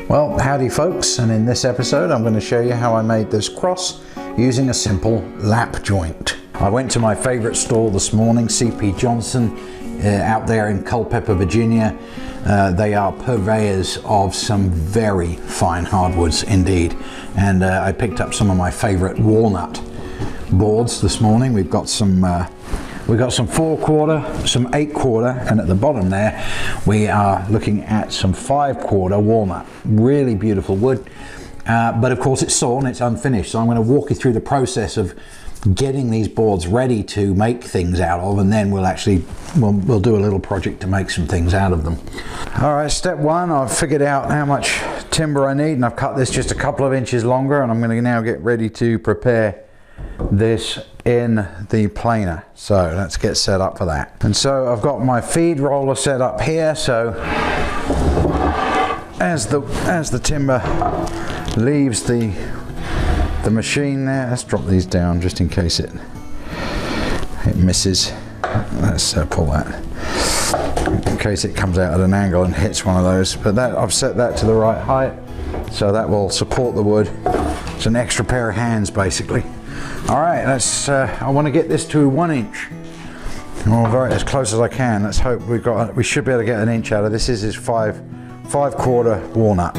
Well, howdy folks, and in this episode I'm going to show you how I made this cross using a simple lap joint. I went to my favorite store this morning, C.P. Johnson, out there in Culpeper, Virginia. They are purveyors of some very fine hardwoods indeed, and I picked up some of my favorite walnut boards this morning. We've got some 4/4, some 8/4, and at the bottom there we are looking at some 5/4 walnut. Really beautiful wood, but of course it's sawn, it's unfinished, so I'm going to walk you through the process of getting these boards ready to make things out of, and then we'll do a little project to make some things out of them. All right, step one, I've figured out how much timber I need, and I've cut this just a couple of inches longer, and I'm going to now get ready to prepare this in the planer. So let's get set up for that. And so I've got my feed roller set up here, so as the timber leaves the machine there, let's drop these down just in case it misses. Let's pull that in case it comes out at an angle and hits one of those, but that I've set that to the right height, so that will support the wood. It's an extra pair of hands basically. All right, let's I want to get this to 1 inch, or as close as I can. Let's hope we should be able to get an inch out of this. This is 5/4 walnut.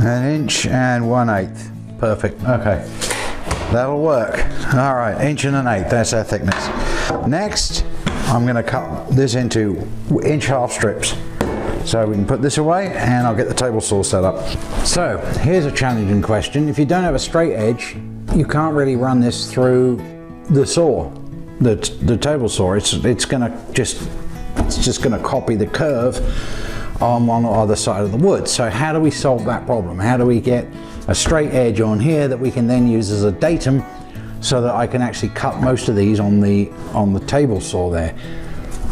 An inch and 1/8, perfect. Okay, that'll work. All right, 1 1/8, that's our thickness. Next, I'm going to cut this into 1.5 strips, so we can put this away, and I'll get the table saw set up. So here's a challenging question. If you don't have a straight edge, you can't really run this through the saw, the table saw. It's just going to copy the curve on one or other side of the wood. So how do we solve that problem? How do we get a straight edge on here that we can then use as a datum, so that I can actually cut most of these on the table saw there?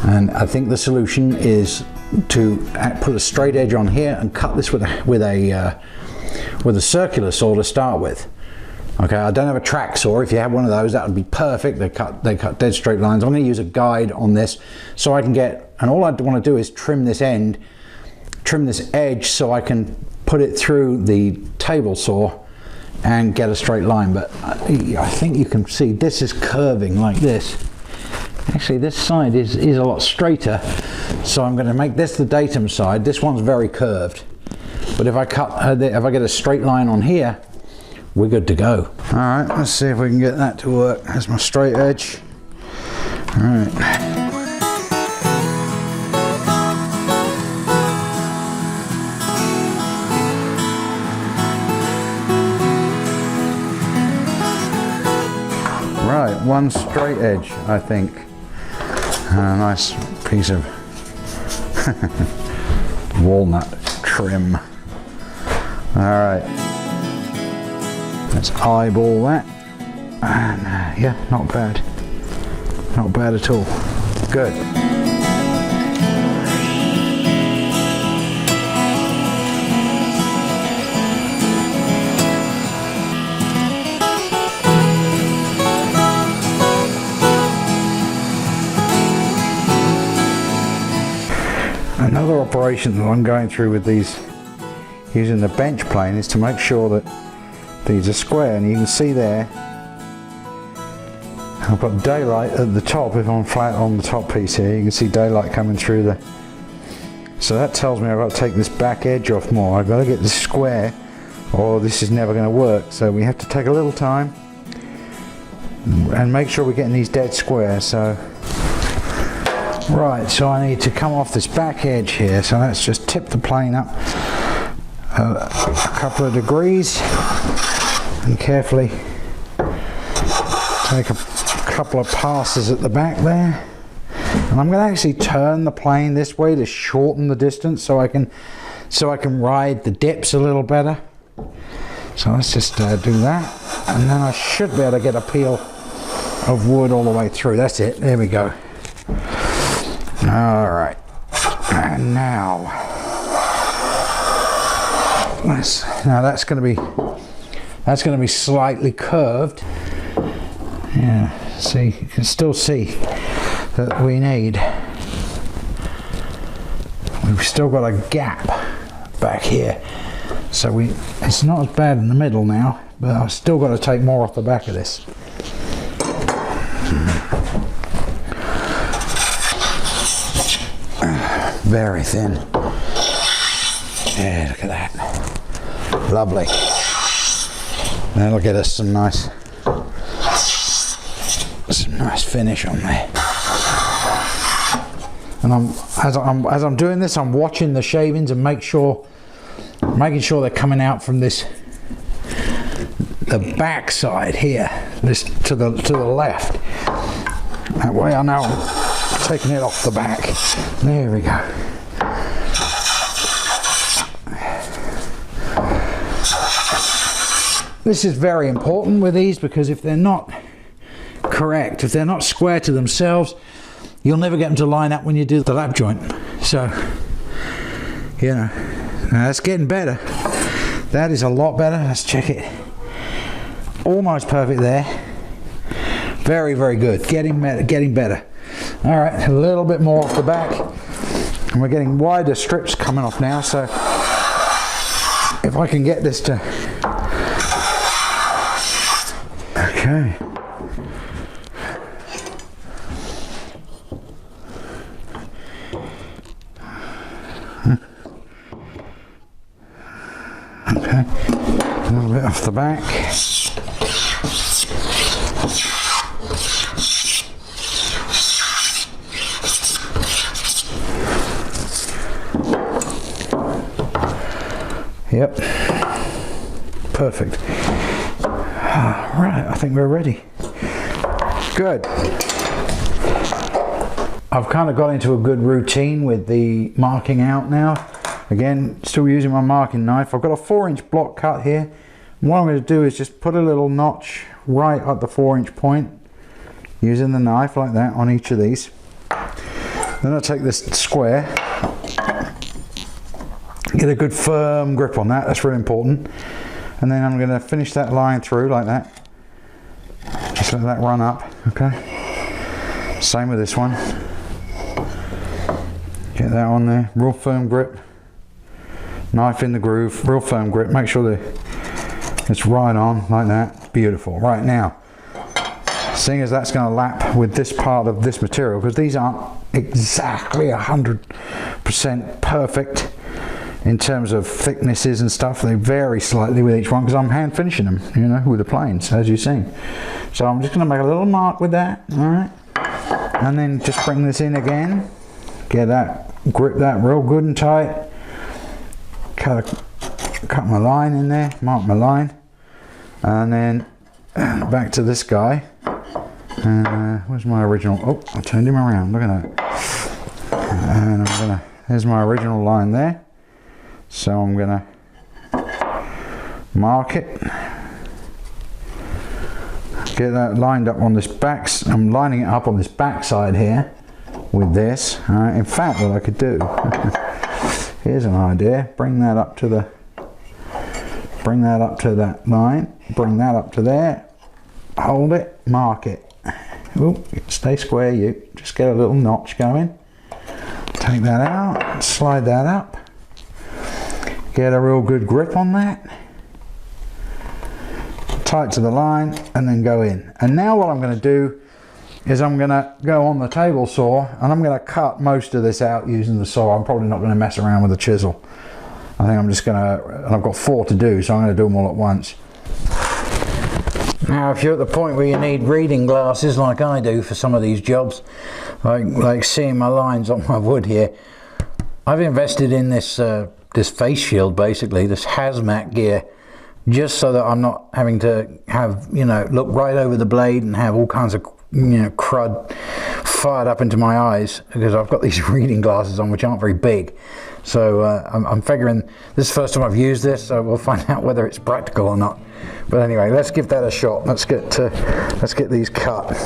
And I think the solution is to put a straight edge on here and cut this with a circular saw to start with. Okay, I don't have a track saw. If you have one of those, that would be perfect. They cut dead straight lines. I'm going to use a guide on this so I can get, and all I want to do is trim this edge so I can put it through the table saw and get a straight line. But I think you can see this is curving like this. Actually, this side is a lot straighter, so I'm going to make this the datum side. This one's very curved, but if I get a straight line on here, we're good to go. All right, let's see if we can get that to work. That's my straight edge. All right. Right, one straight edge, I think. A nice piece of walnut trim. All right, let's eyeball that. And yeah, not bad. Not bad at all. Good. Another operation that I'm going through with these using the bench plane is to make sure that these are square, and you can see there I've got daylight at the top. If I'm flat on the top piece here, you can see daylight coming through the, so that tells me I've got to take this back edge off more. I've got to get this square or this is never going to work, so we have to take a little time and make sure we're getting these dead square. So right, so I need to come off this back edge here, so let's just tip the plane up a couple of degrees and carefully take a couple of passes at the back there, and I'm going to actually turn the plane this way to shorten the distance so I can ride the dips a little better. So let's just do that, and then I should be able to get a peel of wood all the way through. That's it. There we go. All right. And now that's going to be slightly curved. Yeah. See, you can still see that we've still got a gap back here. So it's not as bad in the middle now, but I've still got to take more off the back of this. Very thin. Yeah, look at that. Lovely. That'll get us some nice finish on there. And as I'm doing this, I'm watching the shavings and making sure they're coming out from the back side here, this to the left. That way I know I'm taking it off the back. There we go. This is very important with these, because if they're not correct, if they're not square to themselves, you'll never get them to line up when you do the lap joint. So, you know, now that's getting better. That is a lot better. Let's check it. Almost perfect there. Very, very good. Getting better. All right, a little bit more off the back. And we're getting wider strips coming off now, so if I can get this to... Okay. Okay, a little bit off the back. Yep, perfect. Right, I think we're ready. Good. I've kind of got into a good routine with the marking out now. Again, still using my marking knife. I've got a 4-inch block cut here. And what I'm going to do is just put a little notch right at the 4-inch point, using the knife like that on each of these. Then I'll take this square, get a good firm grip on that. That's really important. And then I'm going to finish that line through like that. Just let that run up, okay? Same with this one. Get that on there, real firm grip. Knife in the groove, real firm grip. Make sure that it's right on like that. Beautiful. Right now, seeing as that's going to lap with this part of this material, because these aren't exactly 100% perfect in terms of thicknesses and stuff. They vary slightly with each one because I'm hand finishing them, you know, with the planes, as you've seen. So I'm just going to make a little mark with that, all right? And then just bring this in again. Get that, grip that real good and tight. Cut my line in there, mark my line. And then back to this guy. And where's my original? Oh, I turned him around, look at that. And I'm gonna, there's my original line there. So I'm gonna mark it. Get that lined up on this back. I'm lining it up on this back side here with this. In fact, what I could do, here's an idea. Bring that up to that line. Bring that up to there. Hold it. Mark it. Ooh, stay square. You just get a little notch going. Take that out. Slide that up. Get a real good grip on that. Tight to the line, and then go in. And now what I'm going to do is I'm going to go on the table saw and I'm going to cut most of this out using the saw. I'm probably not going to mess around with a chisel. I think I'm just going to, and I've got 4 to do, so I'm going to do them all at once. Now if you're at the point where you need reading glasses like I do for some of these jobs, like seeing my lines on my wood here, I've invested in this this face shield, basically, this hazmat gear, just so that I'm not having to have, you know, look right over the blade and have all kinds of, you know, crud fired up into my eyes because I've got these reading glasses on which aren't very big. So I'm figuring this is the first time I've used this, so we'll find out whether it's practical or not. But anyway, let's give that a shot. Let's get these cut.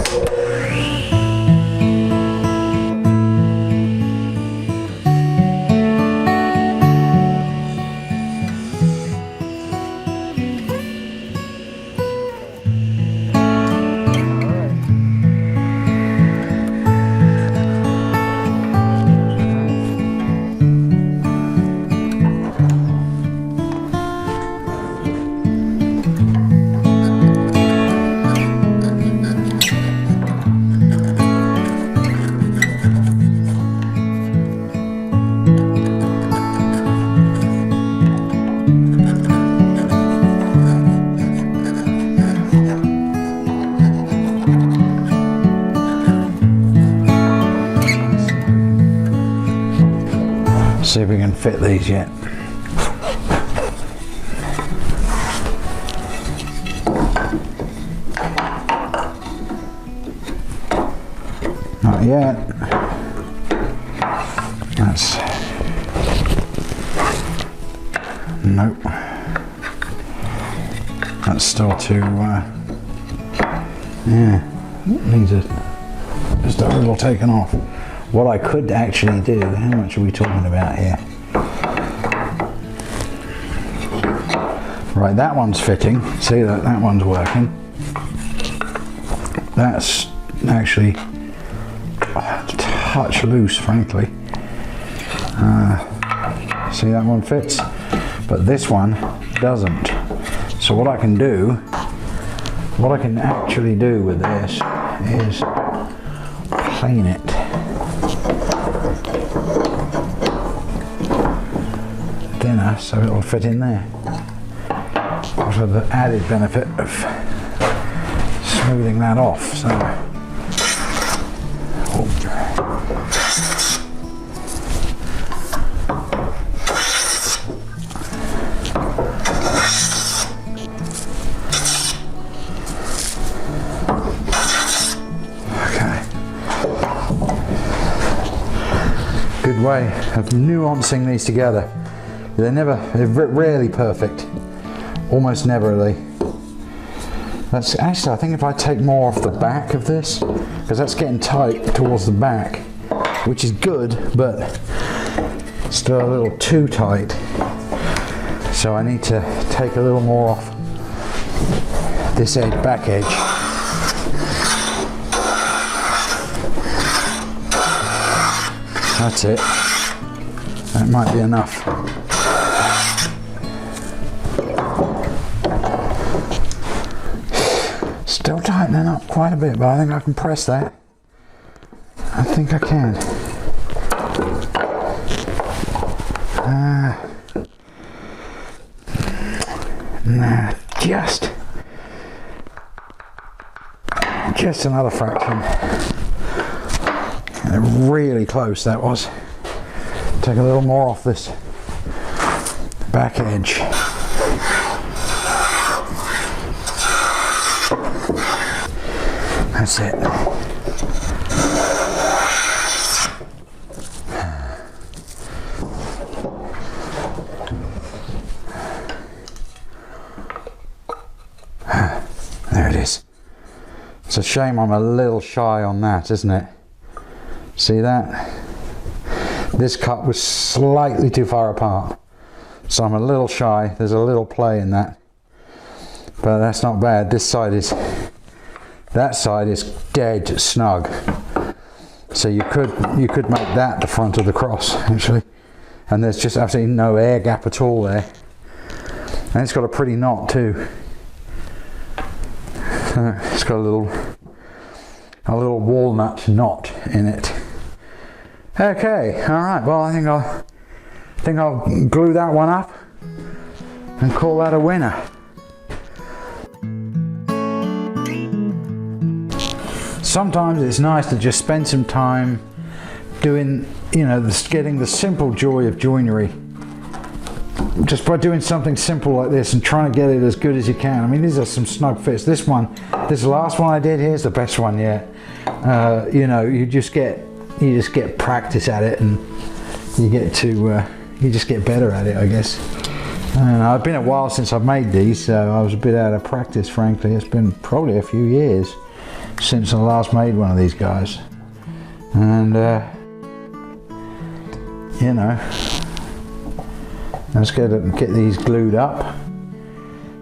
See if we can fit these yet. Not yet. That's nope. That's still too. Yeah, needs just a little taken off. What I could actually do, how much are we talking about here? Right, that one's fitting. See that one's working. That's actually a touch loose, frankly. See, that one fits, but this one doesn't. So what I can actually do with this is plane it. Thinner, so it'll fit in there. Also the added benefit of smoothing that off. So good way of nuancing these together. They're rarely perfect. Almost never are they. That's actually, I think if I take more off the back of this, because that's getting tight towards the back, which is good, but still a little too tight. So I need to take a little more off this edge, back edge. That's it. That might be enough. Still tightening up quite a bit, but I think I can press that. I think I can. Nah, just another fraction. Really close that was. Take a little more off this back edge. That's it. There it is. It's a shame I'm a little shy on that, isn't it? See that? This cut was slightly too far apart, so I'm a little shy. There's a little play in that, but that's not bad. That side is dead snug, so you could make that the front of the cross actually, and there's just absolutely no air gap at all there, and it's got a pretty knot too. It's got a little walnut knot in it. Okay, all right. Well, I think I'll glue that one up and call that a winner. Sometimes it's nice to just spend some time doing, getting the simple joy of joinery just by doing something simple like this and trying to get it as good as you can. I mean, these are some snug fits. This last one I did here is the best one yet. You know, you just get practice at it, and you just get better at it, I guess. And it's been a while since I've made these, so I was a bit out of practice, frankly. It's been probably a few years since I last made one of these guys. And you know, let's get these glued up.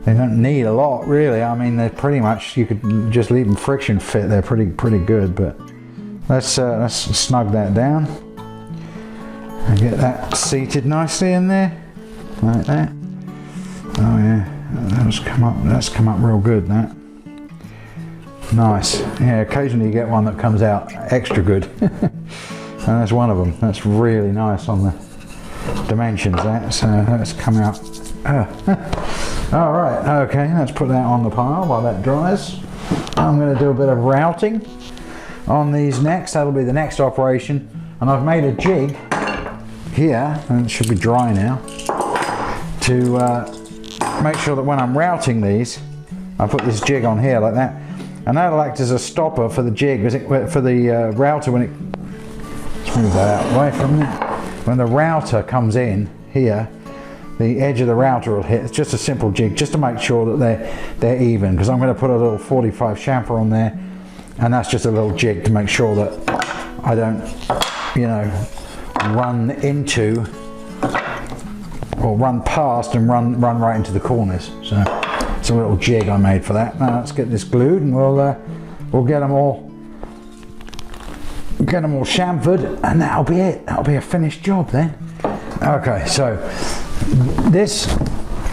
They don't need a lot, really. I mean, they're pretty much, you could just leave them friction fit. They're pretty good, but let's snug that down and get that seated nicely in there, like that. Oh yeah, that's come up real good, that. Nice. Yeah, occasionally you get one that comes out extra good. And that's one of them. That's really nice on the dimensions, that. So that's come out. All right, okay, let's put that on the pile while that dries. I'm going to do a bit of routing on these next. That'll be the next operation. And I've made a jig here, and it should be dry now, to make sure that when I'm routing these, I put this jig on here like that, and that'll act as a stopper for the jig, for the router when it, let's move that out away from me. When the router comes in here, the edge of the router will hit. It's just a simple jig, just to make sure that they're even, because I'm going to put a little 45 chamfer on there, and that's just a little jig to make sure that I don't, you know, run into or run past and run right into the corners. So it's a little jig I made for that. Now let's get this glued, and we'll get them all chamfered, and that'll be it. That'll be a finished job then. Okay, so this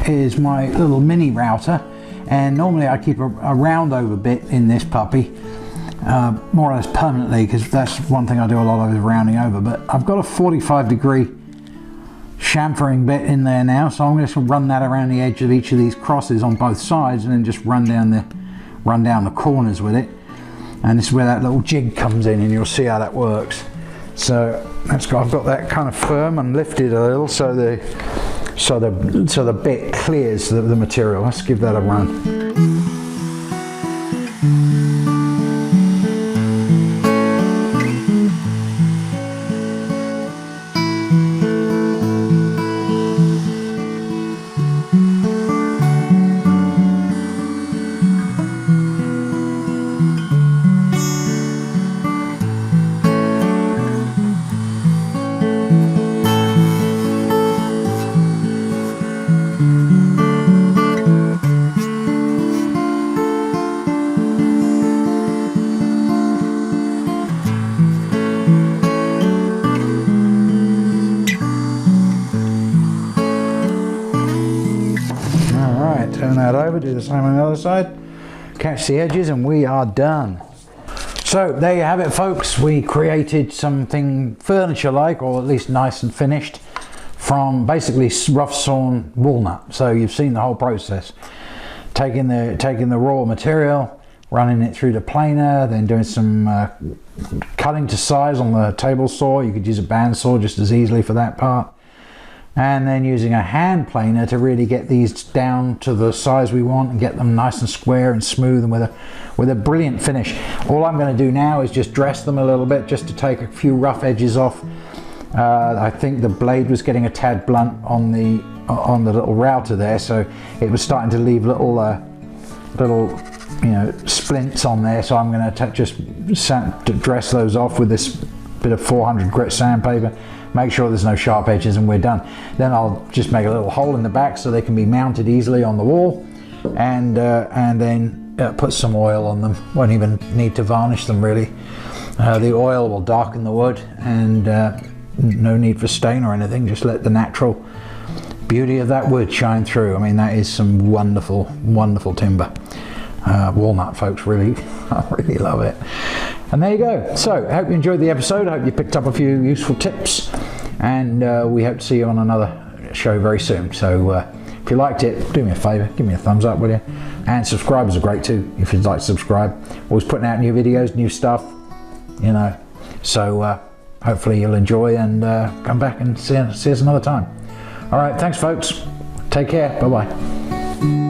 is my little mini router, and normally I keep a round over bit in this puppy, more or less permanently, because that's one thing I do a lot of, is rounding over. But I've got a 45-degree chamfering bit in there now, so I'm going to run that around the edge of each of these crosses on both sides, and then just run down the corners with it. And this is where that little jig comes in, and you'll see how that works. So I've got that kind of firm and lifted a little, so the bit clears the material. Let's give that a run. Turn that over, do the same on the other side, catch the edges, and we are done. So there you have it, folks. We created something furniture-like, or at least nice and finished, from basically rough sawn walnut. So you've seen the whole process. Taking the raw material, running it through the planer, then doing some cutting to size on the table saw. You could use a bandsaw just as easily for that part. And then using a hand planer to really get these down to the size we want and get them nice and square and smooth, and with a brilliant finish. All I'm going to do now is just dress them a little bit, just to take a few rough edges off. I think the blade was getting a tad blunt on the little router there, so it was starting to leave little splints on there. So I'm going to just dress those off with this bit of 400 grit sandpaper. Make sure there's no sharp edges, and we're done. Then I'll just make a little hole in the back so they can be mounted easily on the wall, and then put some oil on them. Won't even need to varnish them really. The oil will darken the wood, and no need for stain or anything. Just let the natural beauty of that wood shine through. I mean, that is some wonderful, wonderful timber. Walnut, folks, really, I really love it. And there you go. So I hope you enjoyed the episode. I hope you picked up a few useful tips, and we hope to see you on another show very soon. So if you liked it, do me a favor, give me a thumbs up, will you? And subscribers are great too, if you'd like to subscribe. Always putting out new videos, new stuff, you know. So hopefully you'll enjoy, and come back and see us another time. All right, thanks folks. Take care. Bye-bye.